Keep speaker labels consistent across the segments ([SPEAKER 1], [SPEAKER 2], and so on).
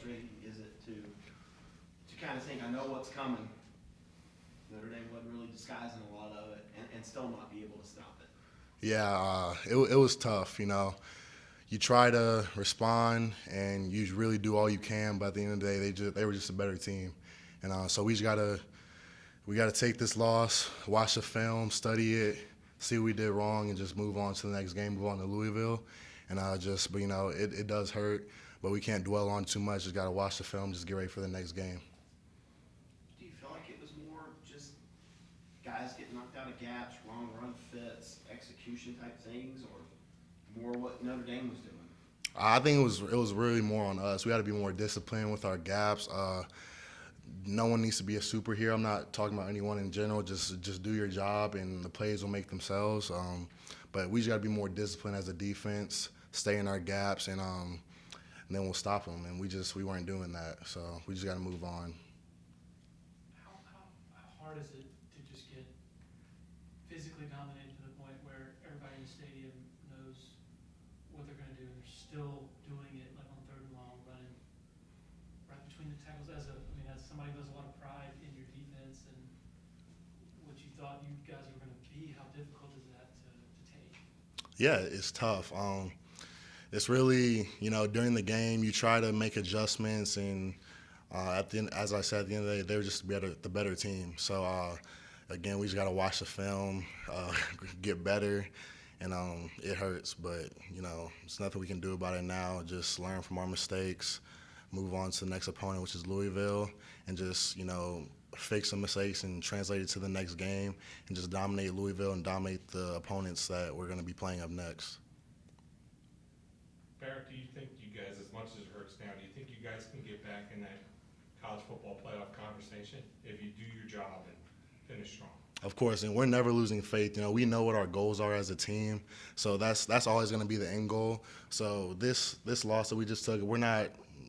[SPEAKER 1] frustrating is it to kind of think, I know what's coming. Notre Dame wasn't really disguising a lot of it, and still not be able to stop it.
[SPEAKER 2] Yeah, it was tough. You try to respond and you really do all you can, but at the end of the day, they were just a better team, and so we gotta take this loss, watch the film, study it, see what we did wrong, and just move on to the next game, move on to Louisville, and but it does hurt, but we can't dwell on too much. Just gotta watch the film, just get ready for the next game.
[SPEAKER 1] Do you feel like it was more just guys getting knocked out of gaps, wrong run fits, execution type things, or more what Notre Dame was doing?
[SPEAKER 2] I think it was really more on us. We got to be more disciplined with our gaps. No one needs to be a superhero. I'm not talking about anyone in general. Just do your job, and the plays will make themselves. But we just got to be more disciplined as a defense, stay in our gaps, and then we'll stop them. And we weren't doing that, so we just got to move on.
[SPEAKER 3] How hard is it to just get physically dominated to the point where everybody in the stadium knows what they're going to do, and they're still doing it like on third and long, running right between the tackles? As somebody who has a lot of pride in your defense and what you thought you guys were going to be, how difficult is that to take?
[SPEAKER 2] Yeah, it's tough. It's really, during the game, you try to make adjustments, and at the end, as I said, at the end of the day, they were just the better team. So again, we just got to watch the film, get better, and it hurts, but there's nothing we can do about it now. Just learn from our mistakes, move on to the next opponent, which is Louisville, and just fix some mistakes and translate it to the next game, and just dominate Louisville and dominate the opponents that we're going to be playing up next.
[SPEAKER 4] Barrett, do you think you guys, as much as it hurts now, do you think you guys can get back in that college football playoff conversation if you do your job and finish strong?
[SPEAKER 2] Of course, and we're never losing faith. We know what our goals are as a team, so that's always going to be the end goal. So this loss that we just took,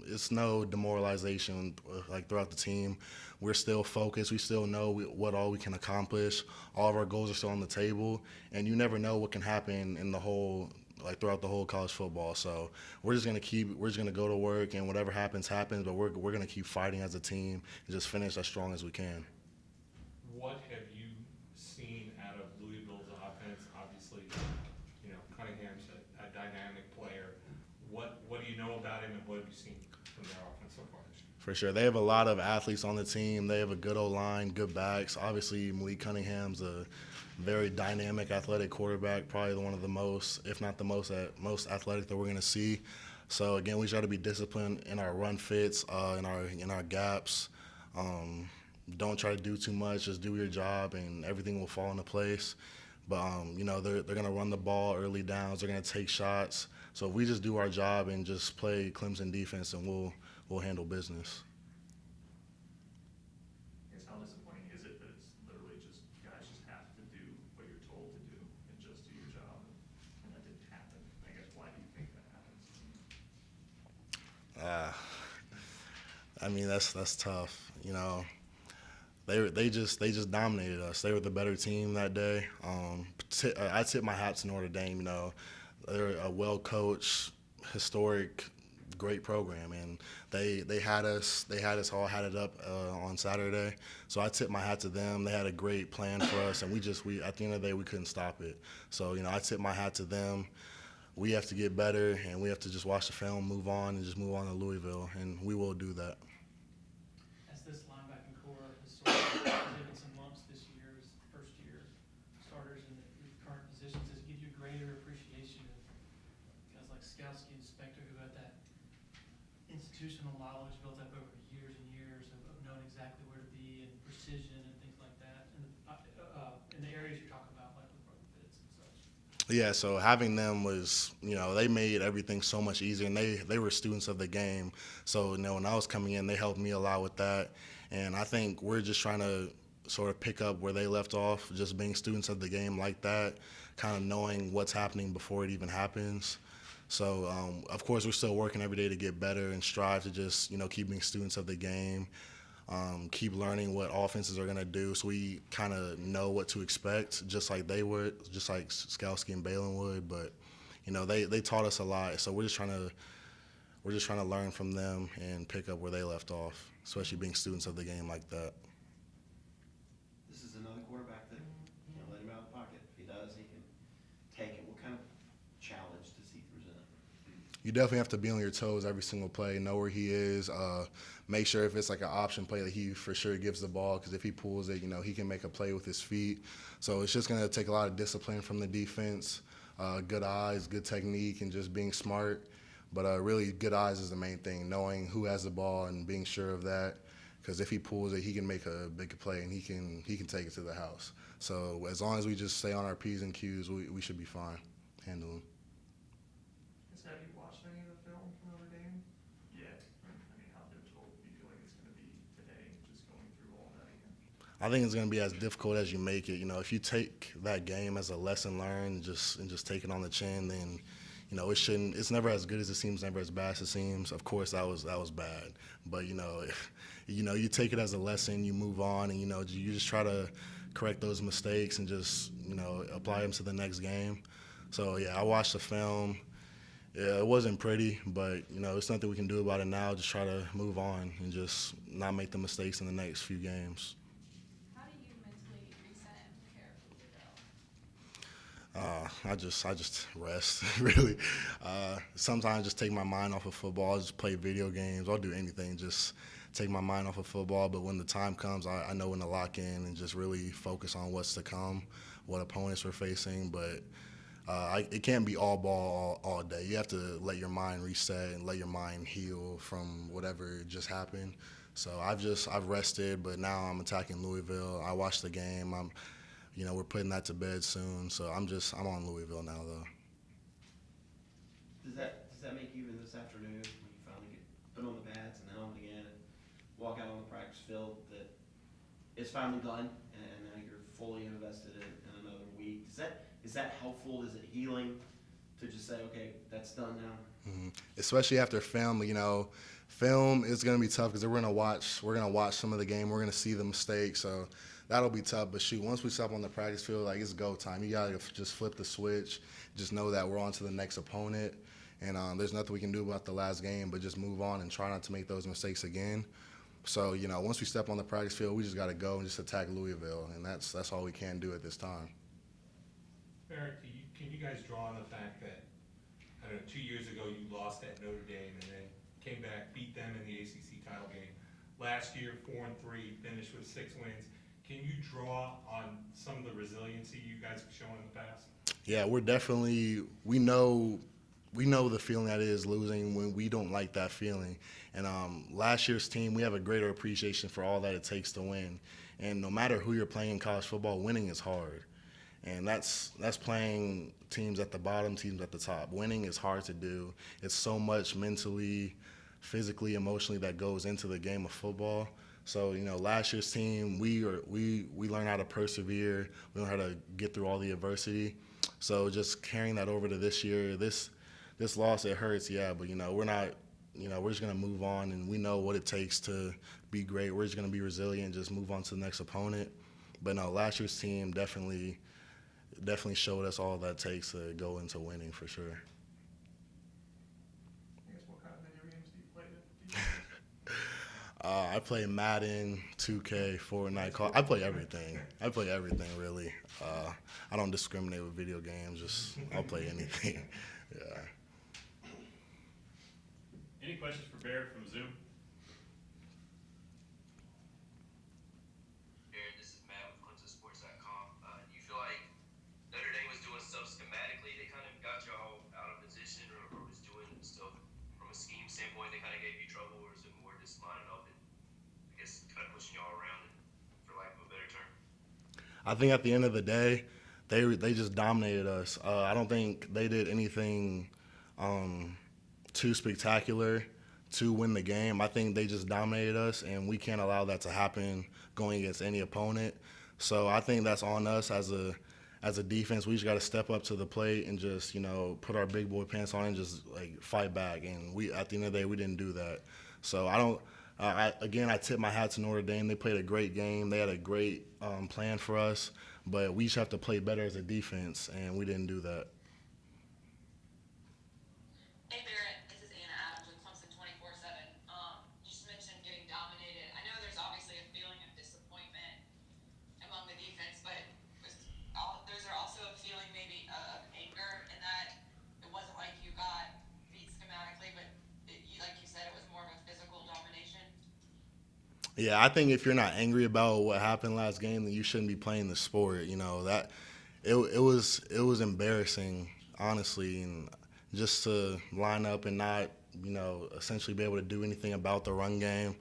[SPEAKER 2] it's no demoralization throughout the team. We're still focused. We still know what all we can accomplish. All of our goals are still on the table, and you never know what can happen in throughout the whole college football. So we're just gonna go to work, and whatever happens, but we're gonna keep fighting as a team and just finish as strong as we can.
[SPEAKER 4] What have you seen out of Louisville's offense? Obviously, Cunningham's a dynamic player. What do you know about him, and what have you seen from their offense so far this year?
[SPEAKER 2] For sure. They have a lot of athletes on the team. They have a good O-line, good backs. Obviously, Malik Cunningham's a very dynamic, athletic quarterback, probably one of the most, if not the most athletic that we're going to see. So, again, we try to be disciplined in our run fits, in our gaps. Don't try to do too much. Just do your job, and everything will fall into place. But, they're going to run the ball early downs. They're going to take shots. So if we just do our job and just play Clemson defense, and we'll handle business.
[SPEAKER 5] I guess how disappointing is it that it's literally just guys just have to do what you're told to do and just do your job, and that didn't happen? I guess why do you think that happens?
[SPEAKER 2] That's tough. They just dominated us. They were the better team that day. I tip my hat to Notre Dame. They're a well-coached, historic, great program, and they had us all had it up on Saturday. So I tip my hat to them. They had a great plan for us, and we at the end of the day we couldn't stop it. So I tip my hat to them. We have to get better, and we have to just watch the film, move on, and just move on to Louisville, and we will do that.
[SPEAKER 3] As this linebacking core has sort of given some lumps this year as first-year starters in the current positions, does it give you a greater appreciation of guys like Skowski and Spector, who had that institutional knowledge built up over years and years of knowing exactly where to be and precision and things like that, and in the areas you're talking about, like with run fits and such?
[SPEAKER 2] Yeah, so having them was, they made everything so much easier, and they were students of the game. So, when I was coming in, they helped me a lot with that. And I think we're just trying to sort of pick up where they left off, just being students of the game like that, kind of knowing what's happening before it even happens. So, of course, we're still working every day to get better and strive to just, keep being students of the game, keep learning what offenses are going to do, so we kind of know what to expect, just like they would, just like Skowski and Balin would. But, they taught us a lot, so we're just trying to we're just trying to learn from them and pick up where they left off, especially being students of the game like that.
[SPEAKER 1] This is another quarterback that can't let him out of the pocket. If he does, he can take it. What kind of challenge does he present?
[SPEAKER 2] You definitely have to be on your toes every single play, know where he is, make sure if it's like an option play that he for sure gives the ball, because if he pulls it, he can make a play with his feet. So it's just going to take a lot of discipline from the defense, good eyes, good technique, and just being smart. But really, good eyes is the main thing, knowing who has the ball and being sure of that, because if he pulls it, he can make a big play and he can take it to the house. So as long as we just stay on our P's and Q's, we should be fine handling.
[SPEAKER 5] Have you watched any of the film from Notre Dame yet? I mean, how difficult do you feel like it's going to be today, just going through all that again?
[SPEAKER 2] I think it's going to be as difficult as you make it. If you take that game as a lesson learned and just take it on the chin, then it shouldn't. It's never as good as it seems, never as bad as it seems. Of course, that was bad, but you take it as a lesson, you move on, and you just try to correct those mistakes and just apply them to the next game. So yeah, I watched the film. Yeah, it wasn't pretty, but it's nothing we can do about it now. Just try to move on and just not make the mistakes in the next few games.
[SPEAKER 6] How do you mentally reset and prepare for Louisville?
[SPEAKER 2] I just rest really. Sometimes just take my mind off of football. I'll just play video games. I'll do anything. Just take my mind off of football. But when the time comes, I know when to lock in and just really focus on what's to come, what opponents we're facing. But it can't be all ball all day. You have to let your mind reset and let your mind heal from whatever just happened. So I've rested, but now I'm attacking Louisville. I watched the game. We're putting that to bed soon. So I'm on Louisville now though.
[SPEAKER 1] Does that make you, even this afternoon, when you finally get put on the pads and helmet again and walk out on the practice field, that it's finally done and now you're fully invested in another week? Is that helpful? Is it healing to just say, okay, that's done now?
[SPEAKER 2] Mm-hmm. Especially after film, film is going to be tough because we're going to watch some of the game. We're going to see the mistakes, so that'll be tough. But shoot, once we step on the practice field, it's go time. You got to just flip the switch. Just know that we're on to the next opponent, and there's nothing we can do about the last game, but just move on and try not to make those mistakes again. So once we step on the practice field, we just got to go and just attack Louisville, and that's all we can do at this time.
[SPEAKER 4] Eric, can you guys draw on the fact that, 2 years ago you lost at Notre Dame and then came back, beat them in the ACC title game. Last year, 4-3, finished with 6 wins. Can you draw on some of the resiliency you guys have shown in the past?
[SPEAKER 2] Yeah, we know the feeling that is losing when we don't like that feeling. And last year's team, we have a greater appreciation for all that it takes to win. And no matter who you're playing in college football, winning is hard. And that's playing teams at the bottom, teams at the top. Winning is hard to do. It's so much mentally, physically, emotionally that goes into the game of football. So last year's team, we learned how to persevere. We learned how to get through all the adversity. So just carrying that over to this year, this loss, it hurts, yeah. But we're not. We're just gonna move on, and we know what it takes to be great. We're just gonna be resilient, just move on to the next opponent. But no, last year's team definitely showed us all that takes to go into winning for sure.
[SPEAKER 5] I guess what kind of video games do you play?
[SPEAKER 2] I play Madden, 2K, Fortnite, Call. I play everything. Really. I don't discriminate with video games. I'll play anything. Yeah.
[SPEAKER 7] Any questions for Barrett from Zoom?
[SPEAKER 8] Aaron, this is Matt with ClemsonSports.com. Do you feel like Notre Dame was doing stuff schematically that kind of got y'all out of position, or was doing stuff from a scheme standpoint that kind of gave you trouble, or is it more just lining up and, I guess, kind of pushing y'all around, for lack of a better term?
[SPEAKER 2] I think at the end of the day, they just dominated us. I don't think they did anything too spectacular to win the game. I think they just dominated us, and we can't allow that to happen going against any opponent. So I think that's on us as a defense. We just got to step up to the plate and just put our big boy pants on and just fight back. And at the end of the day, we didn't do that. So I tip my hat to Notre Dame. They played a great game. They had a great plan for us, but we just have to play better as a defense, and we didn't do that.
[SPEAKER 6] Hey Barrett, this is Anna Adams with Clemson
[SPEAKER 2] Yeah, I think if you're not angry about what happened last game, then you shouldn't be playing the sport. That it was embarrassing, honestly, and just to line up and not essentially be able to do anything about the run game.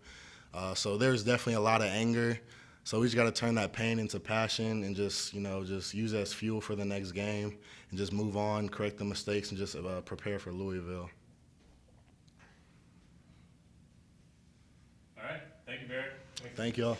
[SPEAKER 2] So there's definitely a lot of anger. So we just got to turn that pain into passion and just use it as fuel for the next game and just move on, correct the mistakes, and just prepare for Louisville.
[SPEAKER 7] All right, thank you, Barrett.
[SPEAKER 2] Thank y'all.